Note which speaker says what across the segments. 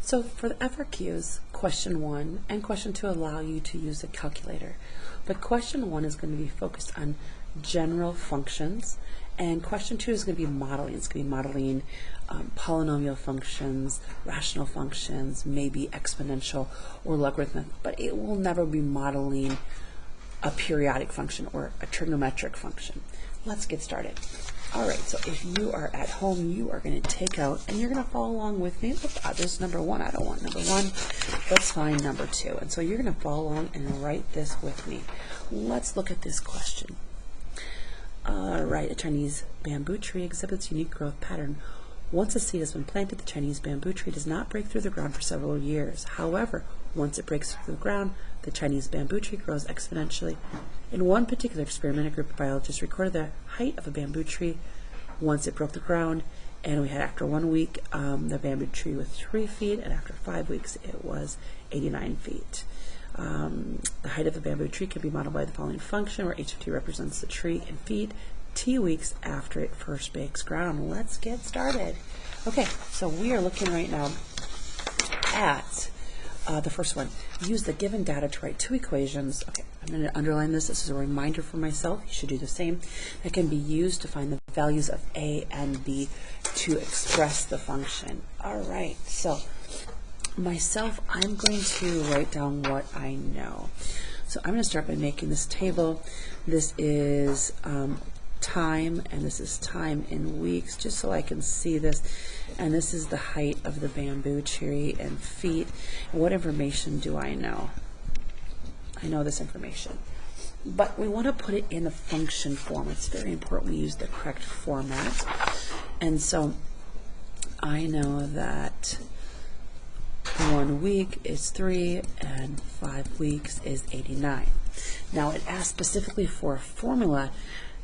Speaker 1: So for the FRQs, question 1 and question 2 allow you to use a calculator. But question 1 is going to be focused on general functions, and question 2 is going to be modeling. It's going to be modeling polynomial functions, rational functions, maybe exponential or logarithmic, but it will never be modeling a periodic function or a trigonometric function. Let's get started. All right, so if you are at home, you are going to take out, and you're going to follow along with me. This is number 1. I don't want number 1. Let's find number 2. And so you're going to follow along and write this with me. Let's look at this question. All right, a Chinese bamboo tree exhibits unique growth pattern. Once a seed has been planted, the Chinese bamboo tree does not break through the ground for several years. However, once it breaks through the ground, the Chinese bamboo tree grows exponentially. In one particular experiment, a group of biologists recorded the height of a bamboo tree once it broke the ground, and we had after 1 week the bamboo tree was 3 feet, and after 5 weeks it was 89 feet. The height of the bamboo tree can be modeled by the following function, where h of t represents the tree in feet, t weeks after it first breaks ground. Let's get started. Okay, so we are looking right now at the first one. Use the given data to write 2 equations. Okay, I'm going to underline this. This is a reminder for myself. You should do the same. That can be used to find the values of a and b to express the function. All right, so myself, I'm going to write down what I know. So I'm going to start by making this table. This is time, and this is time in weeks, just so I can see this. And this is the height of the bamboo tree in feet. And what information do I know? I know this information. But we want to put it in a function form. It's very important we use the correct format. And so I know that 1 week is 3 and 5 weeks is 89. Now it asks specifically for a formula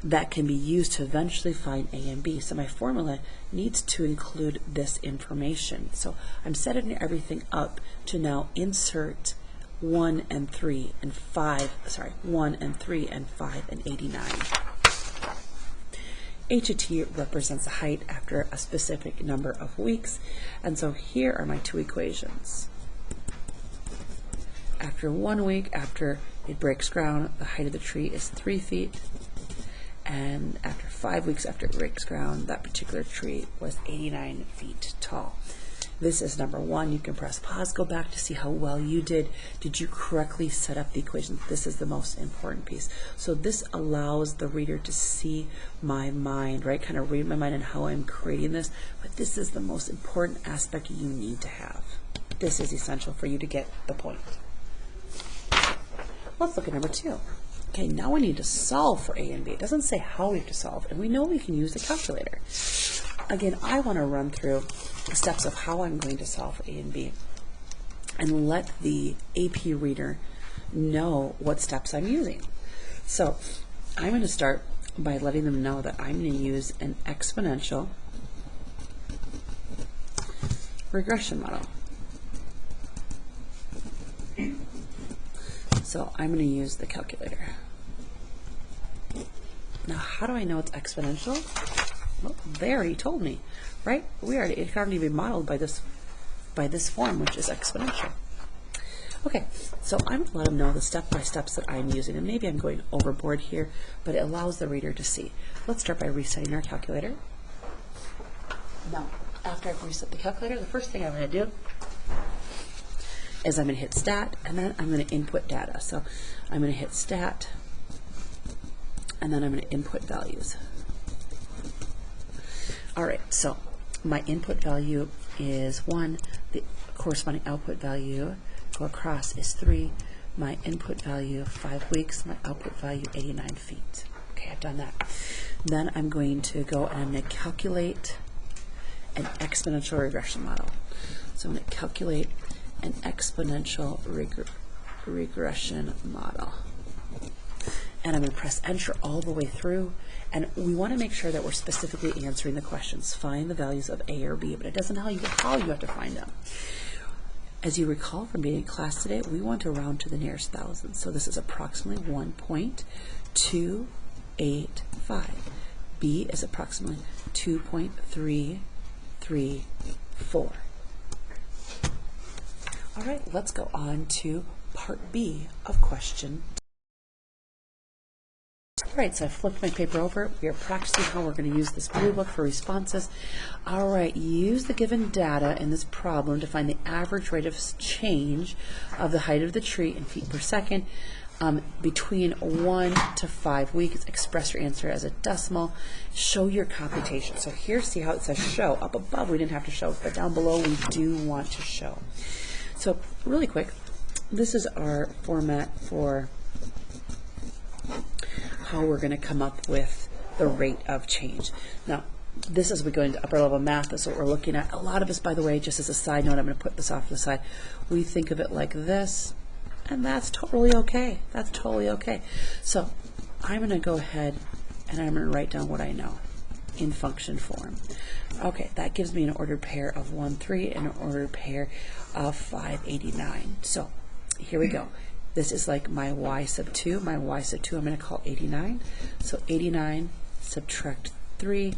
Speaker 1: that can be used to eventually find a and b. So my formula needs to include this information. So I'm setting everything up to now insert 1 and 3 and 5, 1 and 3 and 5 and 89. H of t represents the height after a specific number of weeks. And so here are my 2 equations. After 1 week, after it breaks ground, the height of the tree is 3 feet. And after 5 weeks after it breaks ground, that particular tree was 89 feet tall. This is number 1. You can press pause, go back to see how well you did. Did you correctly set up the equations? This is the most important piece. So this allows the reader to see my mind, right? Kind of read my mind and how I'm creating this. But this is the most important aspect you need to have. This is essential for you to get the point. Let's look at number 2. Okay, now we need to solve for a and b. It doesn't say how we have to solve, and we know we can use the calculator. Again, I want to run through the steps of how I'm going to solve for a and b and let the AP reader know what steps I'm using. So I'm going to start by letting them know that I'm going to use an exponential regression model. So I'm going to use the calculator. Now, how do I know it's exponential? Well, they already told me, right? It can already be modeled by this form, which is exponential. Okay, so I'm going to let them know the step-by-steps that I'm using, and maybe I'm going overboard here, but it allows the reader to see. Let's start by resetting our calculator. Now, after I've reset the calculator, the first thing I'm going to do is I'm going to hit stat, and then I'm going to input data. So I'm going to hit stat, and then I'm going to input values. All right, so my input value is 1. The corresponding output value, go across, is 3. My input value, 5 weeks. My output value, 89 feet. Okay, I've done that. Then I'm going to go and I'm going to calculate an exponential regression model. So I'm going to calculate an exponential regression model. And I'm going to press enter all the way through. And we want to make sure that we're specifically answering the questions. Find the values of A or B, but it doesn't tell you how you have to find them. As you recall from being in class today, we want to round to the nearest thousand. So this is approximately 1.285. B is approximately 2.334. All right, let's go on to part B of question. All right, so I flipped my paper over. We are practicing how we're going to use this blue book for responses. All right, use the given data in this problem to find the average rate of change of the height of the tree in feet per second between 1 to 5 weeks. Express your answer as a decimal. Show your computation. So here, see how it says show. Up above, we didn't have to show, but down below, we do want to show. So really quick, this is our format for how we're going to come up with the rate of change. Now, this as we go into upper level math, that's what we're looking at. A lot of us, by the way, just as a side note, I'm going to put this off to the side, we think of it like this, and that's totally okay. That's totally okay. So I'm going to go ahead and I'm going to write down what I know in function form. Okay, that gives me an ordered pair of 1, 3 and an ordered pair of 5, 89. So here we go. This is like my y sub 2. My y sub 2 I'm going to call 89. So 89 subtract 3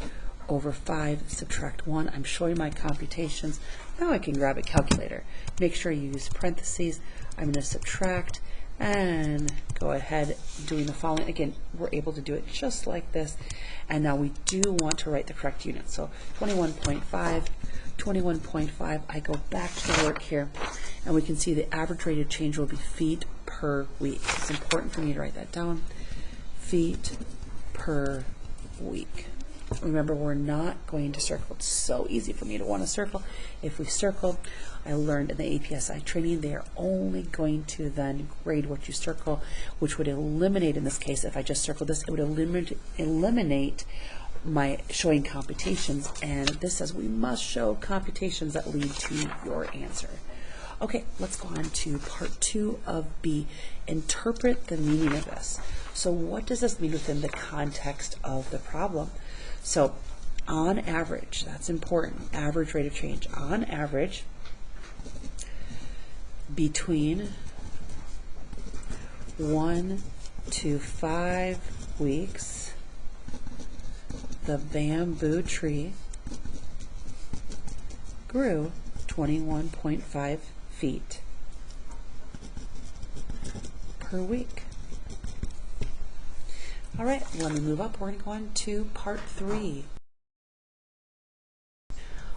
Speaker 1: over 5 subtract 1. I'm showing my computations. Now I can grab a calculator. Make sure you use parentheses. I'm going to subtract and go ahead doing the following. Again, we're able to do it just like this. And now we do want to write the correct unit. So 21.5. 21.5, I go back to the work here, and we can see the average rate of change will be feet per week. It's important for me to write that down. Feet per week. Remember, we're not going to circle. It's so easy for me to want to circle. If we circle, I learned in the APSI training, they are only going to then grade what you circle, which would eliminate, in this case, if I just circled this, it would eliminate my showing computations, and this says we must show computations that lead to your answer. Okay, let's go on to part 2 of B. Interpret the meaning of this. So what does this mean within the context of the problem? So on average, that's important, average rate of change. On average, between 1 to 5 weeks, the bamboo tree grew 21.5 feet per week. All right, let me move up. We're going to go on to part 3.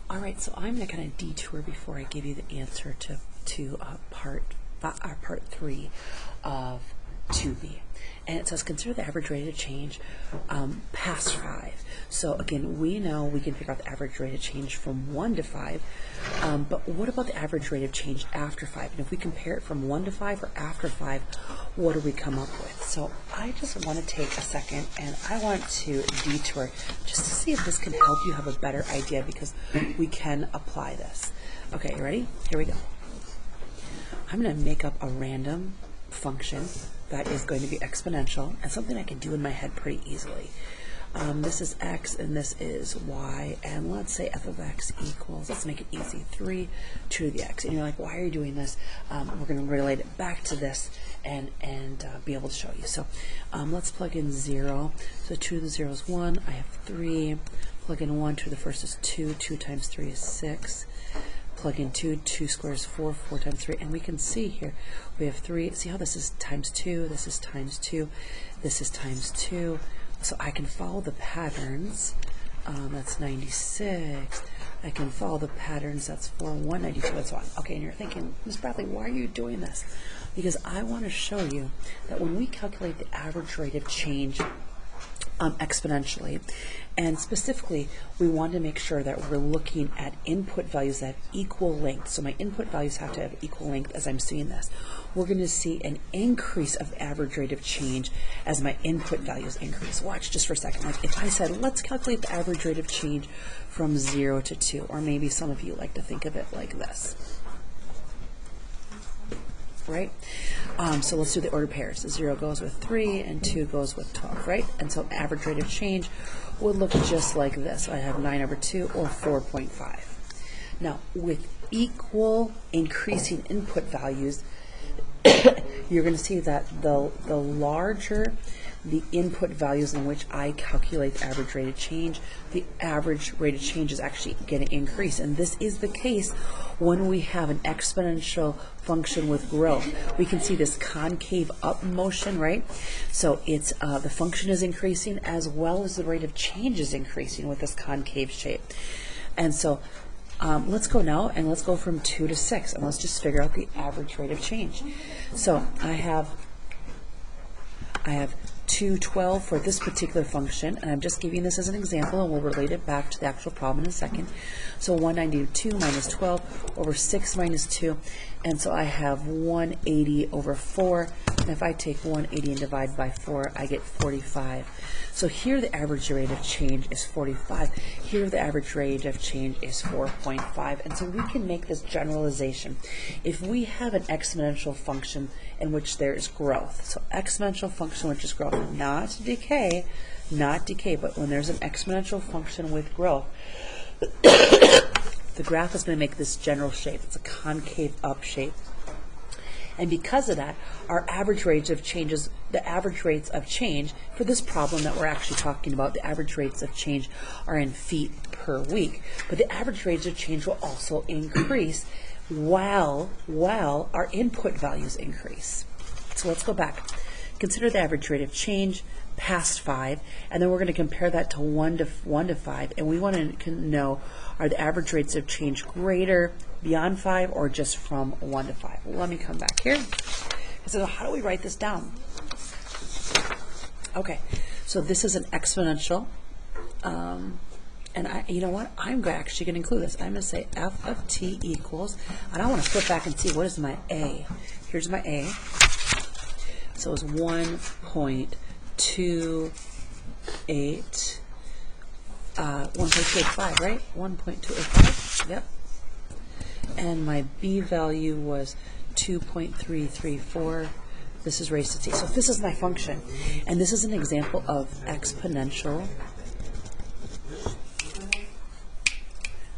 Speaker 1: All right, so I'm going to kind of detour before I give you the answer to part 3 of 2B. And it says consider the average rate of change past 5. So again, we know we can figure out the average rate of change from 1 to 5, but what about the average rate of change after 5? And if we compare it from 1 to 5 or after 5, what do we come up with? So I just want to take a second and I want to detour just to see if this can help you have a better idea, because we can apply this. Okay, you ready? Here we go. I'm going to make up a random function that is going to be exponential, and something I can do in my head pretty easily. This is x and this is y, and let's say f of x equals, let's make it easy, 3 to the x. And you're like, why are you doing this? We're going to relate it back to this and be able to show you. So let's plug in 0. So 2 to the 0 is 1. I have 3. Plug in 1 to the first is 2. 2 times 3 is 6. Plug in 2, 2 squares 4, 4 times 3, and we can see here we have 3. See how this is times 2, this is times 2, this is times 2. So I can follow the patterns. That's 96. I can follow the patterns. That's 4, 192, and so on. Okay, and you're thinking, Ms. Bradley, why are you doing this? Because I want to show you that when we calculate the average rate of change exponentially, and specifically we want to make sure that we're looking at input values that have equal length. So my input values have to have equal length as I'm seeing this. We're going to see an increase of average rate of change as my input values increase. Watch just for a second. Like if I said, let's calculate the average rate of change from 0 to 2, or maybe some of you like to think of it like this. Right? So let's do the order pairs. 0 goes with 3 and 2 goes with 12, right? And so average rate of change would look just like this. So I have 9 over 2 or 4.5. Now, with equal increasing input values, you're going to see that the larger the input values in which I calculate the average rate of change, the average rate of change is actually going to increase. And this is the case when we have an exponential function with growth. We can see this concave up motion, right? So it's the function is increasing as well as the rate of change is increasing with this concave shape. And so let's go now and let's go from 2 to 6 and let's just figure out the average rate of change. So I have 212 for this particular function, and I'm just giving this as an example, and we'll relate it back to the actual problem in a second. So 192 minus 12 over 6 minus 2, and so I have 180 over 4, and if I take 180 and divide by 4, I get 45. So here the average rate of change is 45. Here the average rate of change is 4.5. And so we can make this generalization. If we have an exponential function in which there is growth, so exponential function which is growth, not decay, but when there's an exponential function with growth, the graph is going to make this general shape. It's a concave up shape. And because of that, our average rates of changes, the average rates of change for this problem that we're actually talking about, the average rates of change are in feet per week. But the average rates of change will also increase while our input values increase. So let's go back. Consider the average rate of change past 5, and then we're going to compare that to 1 to 5, and we want to know, are the average rates of change greater beyond 5 or just from 1 to 5? Well, let me come back here. So how do we write this down? Okay, so this is an exponential, and you know what? I'm actually going to include this. I'm going to say f of t equals, and I want to flip back and see what is my a. Here's my a. So it's 1.28, 1.285, right? 1.285, yep. And my b value was 2.334. This is raised to t. So if this is my function, and this is an example of exponential,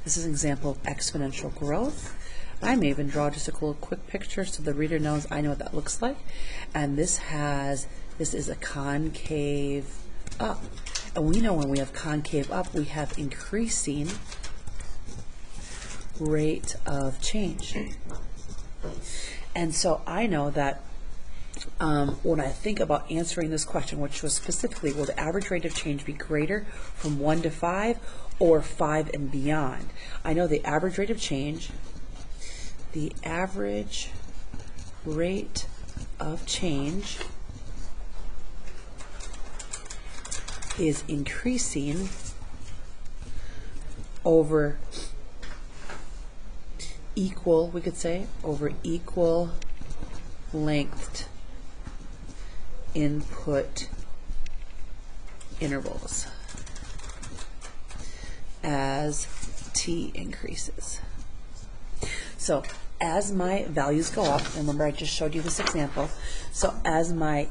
Speaker 1: this is an example of exponential growth. I may even draw just a cool quick picture so the reader knows I know what that looks like. And this is a concave up. And we know when we have concave up, we have increasing rate of change. And so I know that when I think about answering this question, which was specifically, will the average rate of change be greater from 1 to 5 or 5 and beyond? I know the average rate of change, the average rate of change is increasing over equal, we could say, over equal lengthed input intervals as t increases. So as my values go up, remember I just showed you this example, so as my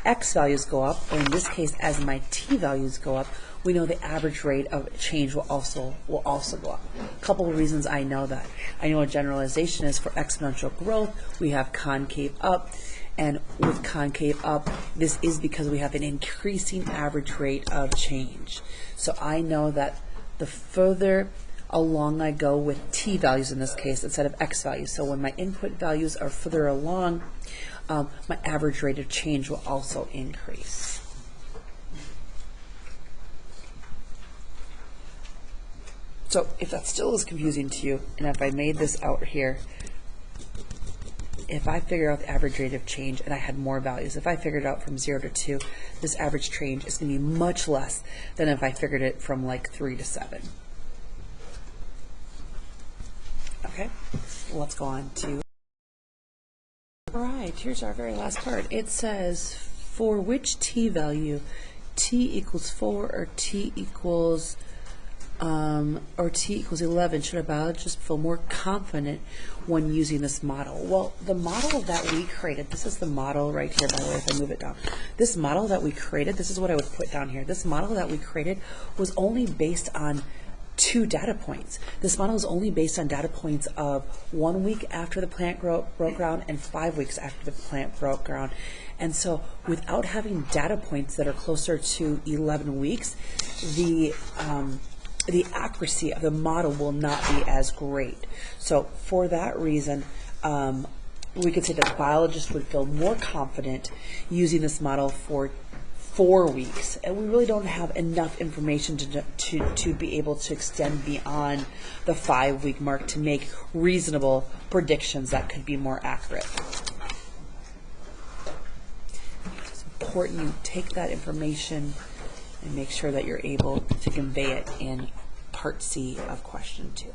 Speaker 1: x values go up, or in this case as my t values go up, we know the average rate of change will also go up. A couple of reasons I know that. I know a generalization is for exponential growth, we have concave up, and with concave up, this is because we have an increasing average rate of change. So I know that the further along I go with t values in this case instead of x values. So when my input values are further along, my average rate of change will also increase. So if that still is confusing to you, and if I made this out here, if I figure out the average rate of change and I had more values, if I figured it out from 0 to 2, this average change is going to be much less than if I figured it from like 3 to 7. Okay, let's go on to, all right, here's our very last part. It says, for which t value, t equals 4 or t equals 11, should a biologist feel more confident when using this model? Well, the model that we created, this is the model right here, by the way, if I move it down. This model that we created, this is what I would put down here. This model that we created was only based on 2 data points. This model is only based on data points of 1 week after the plant broke ground and 5 weeks after the plant broke ground. And so without having data points that are closer to 11 weeks, the accuracy of the model will not be as great. So for that reason, we could say that biologists would feel more confident using this model for 4 weeks, and we really don't have enough information to be able to extend beyond the 5-week mark to make reasonable predictions that could be more accurate. It's important you take that information and make sure that you're able to convey it in Part C of question 2.